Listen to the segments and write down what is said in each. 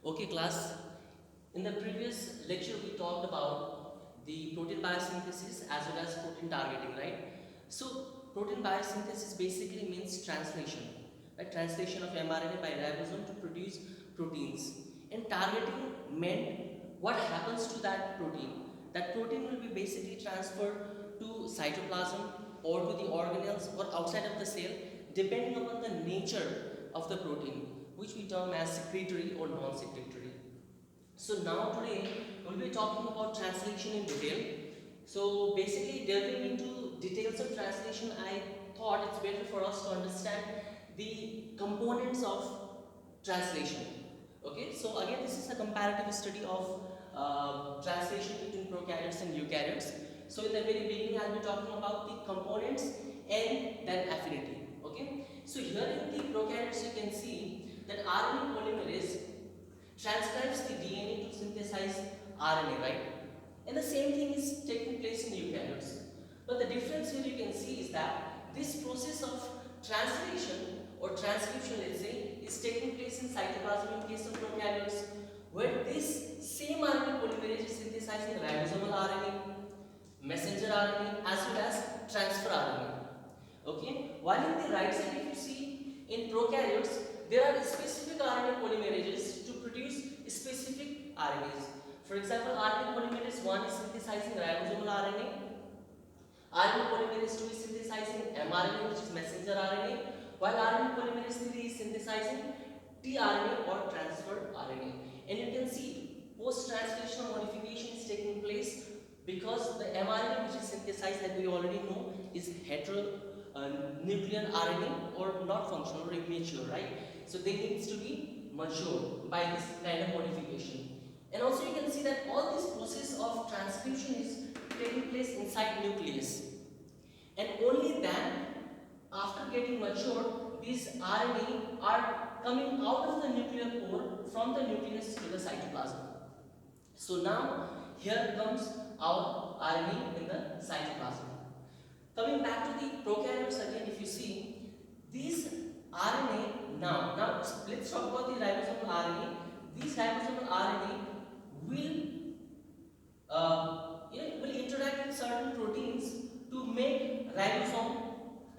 Okay, class. In the previous lecture, we talked about the protein biosynthesis as well as protein targeting, right? So, protein biosynthesis basically means translation, right? Translation of mRNA by ribosome to produce proteins. And targeting meant what happens to that protein. That protein will be basically transferred to cytoplasm or to the organelles or outside of the cell, depending upon the nature of the protein, which we term as secretory or non-secretory. So now today we'll be talking about translation in detail. So basically delving into details of translation, I thought it's better for us to understand the components of translation. Okay, so again this is a comparative study of translation between prokaryotes and eukaryotes. So in the very beginning I'll be talking about the components and then affinity. Okay, so here in the prokaryotes you can see that RNA polymerase transcribes the DNA to synthesize RNA, right? And the same thing is taking place in eukaryotes. But the difference here you can see is that this process of translation or transcription, let's say, is taking place in cytoplasm in case of prokaryotes, where this same RNA polymerase is synthesizing ribosomal RNA, messenger RNA, as well as transfer RNA. Okay, while in the right side, if you see in prokaryotes, there are specific RNA polymerases to produce specific RNAs. For example, RNA polymerase 1 is synthesizing ribosomal RNA, RNA polymerase 2 is synthesizing mRNA, which is messenger RNA, while RNA polymerase 3 is synthesizing tRNA or transfer RNA. And you can see post-translational modification is taking place because the mRNA which is synthesized, as we already know, is heteronuclear RNA or not functional or immature, right? So they needs to be matured by this kind of modification. And also you can see that all this process of transcription is taking place inside nucleus. And only then, after getting matured, these RNA are coming out of the nuclear pore from the nucleus to the cytoplasm. So now here comes our RNA in the cytoplasm. Coming back to the prokaryotes again, if you see, these RNA now let's talk about the ribosomal RNA. These ribosomal RNA will interact with certain proteins to make ribosome,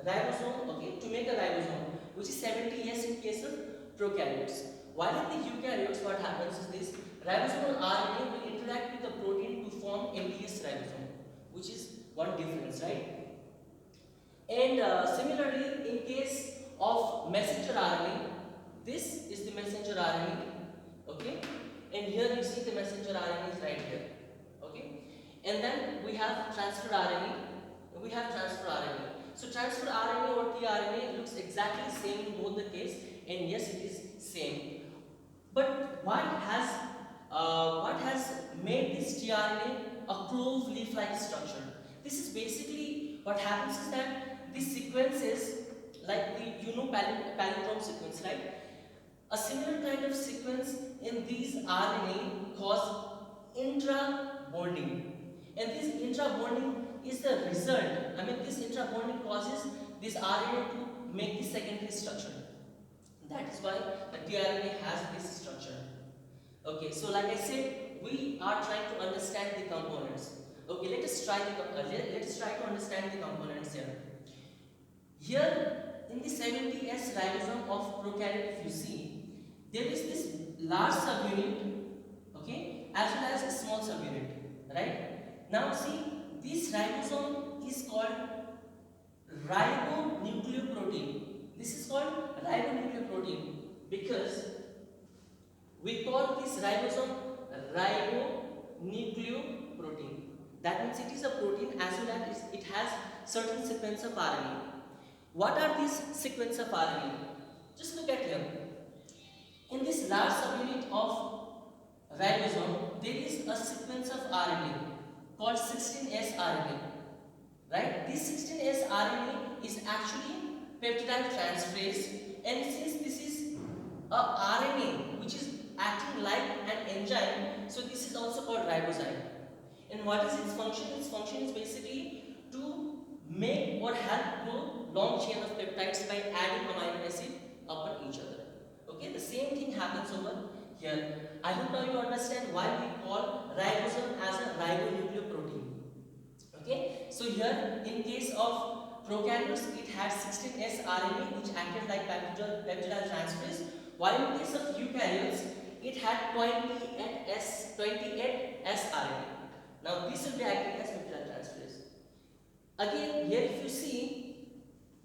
okay, to make a ribosome, which is 70S in case of prokaryotes. While in the eukaryotes, what happens is this ribosomal RNA will interact with the protein to form MTS ribosome, which is one difference, right? And similarly, in case of messenger RNA, this is the messenger RNA, okay? And here you see the messenger RNA is right here, okay? And then we have transfer RNA. So transfer RNA or tRNA looks exactly same in both the case, and yes, it is same. But what has made this tRNA a clove leaf-like structure? This is basically what happens is that these sequences, like the palindrome sequence, right? A similar kind of sequence in these RNA cause intra-bonding, and this intra-bonding is the result. This intra-bonding causes this RNA to make the secondary structure. That is why the tRNA has this structure. Okay, so like I said, we are trying to understand the components. Okay, let us try to understand the components here. Here in the 70S ribosome of prokaryote, if you see, there is this large subunit, okay, as well as a small subunit, right? Now see, this ribosome is called ribonucleoprotein. This is called ribonucleoprotein because we call this ribosome ribonucleoprotein. That means it is a protein as well as it has certain sequence of RNA. What are these sequence of RNA? Just look at here. In this large subunit of ribosome, there is a sequence of RNA called 16S RNA. Right? This 16S RNA is actually peptide transferase, and since this is a RNA which is acting like an enzyme, so this is also called ribozyme. And what is its function? Its function is basically to make or help grow long chain of peptides by adding amino acid upon each other. Okay, the same thing happens over here. I hope now you understand why we call ribosome as a ribonucleoprotein. Okay, so here in case of prokaryotes, it has 16S RNA which acted like peptidal transferase, while in case of eukaryotes, it had 28S RNA. Now this will be acting as peptidal transferase. Again, here if you see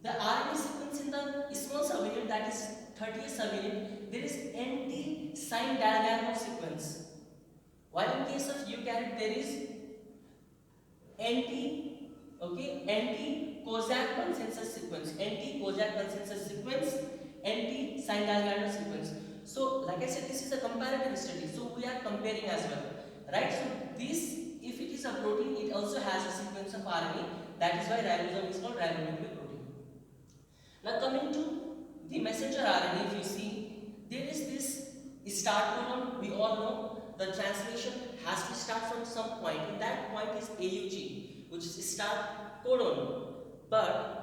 the RNA sequence in the small subunit, that is 30th subunit, there is anti-St. Galliano sequence. While in case of eukaryote, there is anti-Kozak consensus sequence, anti-St. Galliano sequence. So, like I said, this is a comparative study. So, we are comparing as well, right? So, this, if it is a protein, it also has a sequence of RNA. That is why ribosome is called ribonucleoprotein. Now, coming to the messenger RNA, if you see, there is this start codon. We all know the translation has to start from some point, and that point is AUG, which is start codon. But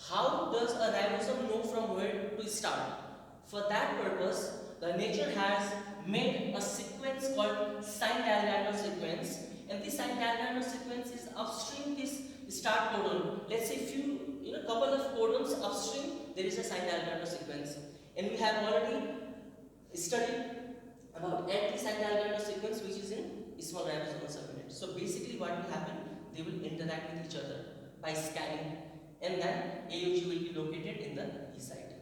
how does a ribosome know from where to start? For that purpose, the nature has made a sequence called St. Galliano sequence, and this St. Galliano sequence is upstream this start codon. Let's say couple of codons upstream, there is a St. Galliano sequence, and we have already studied about anti-St. Galliano sequence, which is in small ribosomal subunit. So basically, what will happen? They will interact with each other by scanning, and then AUG will be located in the E site.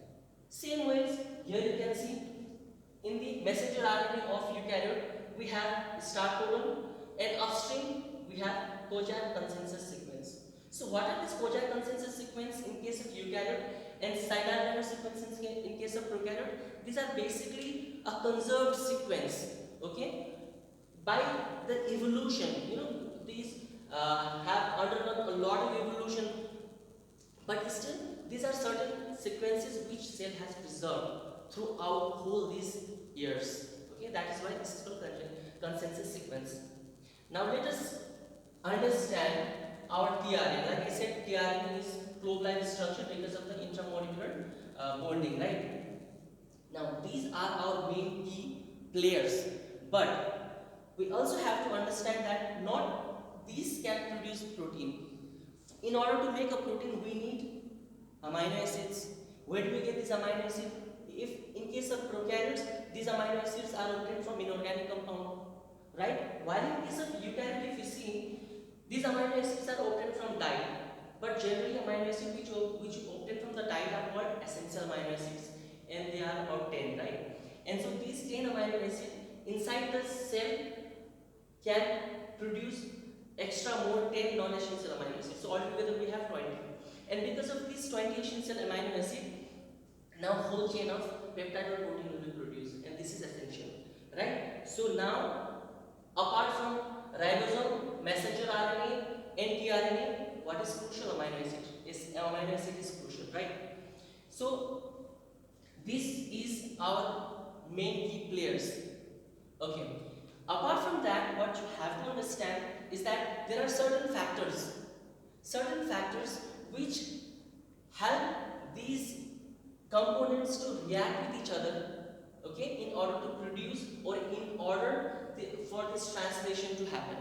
Same ways, here you can see in the messenger RNA of eukaryote, we have start codon, and upstream we have Kozak consensus sequence. So what are this Kozak consensus sequence in case of eukaryote and St. Galliano sequence in case of prokaryote? These are basically a conserved sequence, okay? By the evolution, these have undergone a lot of evolution, but still these are certain sequences which cell has preserved throughout whole these years. Okay, that is why this is called consensus sequence. Now let us understand our tRNA. Like I said, tRNA is clove-like structure because of the intramolecular bonding, right? Now these are our main key players, but we also have to understand that not these can produce protein. In order to make a protein, we need amino acids. Where do we get these amino acids? If in case of prokaryotes, these amino acids are obtained from inorganic compound, right? While in case of eukaryote, if you see, these amino acids are obtained from diet, but generally amino acids which obtained from the diet are called essential amino acids, and they are about 10, right? And so these 10 amino acids inside the cell can produce extra more 10 non-essential amino acids. So altogether we have 20. And because of these 20 essential amino acids, now whole chain of peptide or protein will be produced, and this is essential, right? So now, apart from ribosome, messenger RNA, and tRNA, what is crucial? Amino acid. Amino acid is crucial, right? So this is our main key players. Okay. Apart from that, what you have to understand is that there are certain factors which help these components to react with each other, okay, in order to produce or in order for this translation to happen.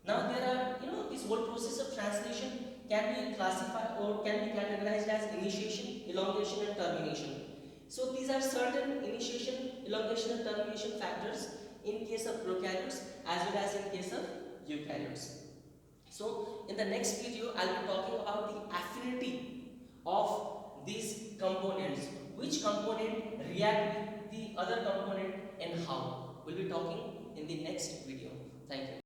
Now there are, this whole process of translation can be classified or can be categorized as initiation, elongation and termination. So these are certain initiation, elongation and termination factors in case of prokaryotes as well as in case of eukaryotes. So in the next video, I will be talking about the affinity of these components, which component react with the other component and how. We'll be talking in the next video. Thank you.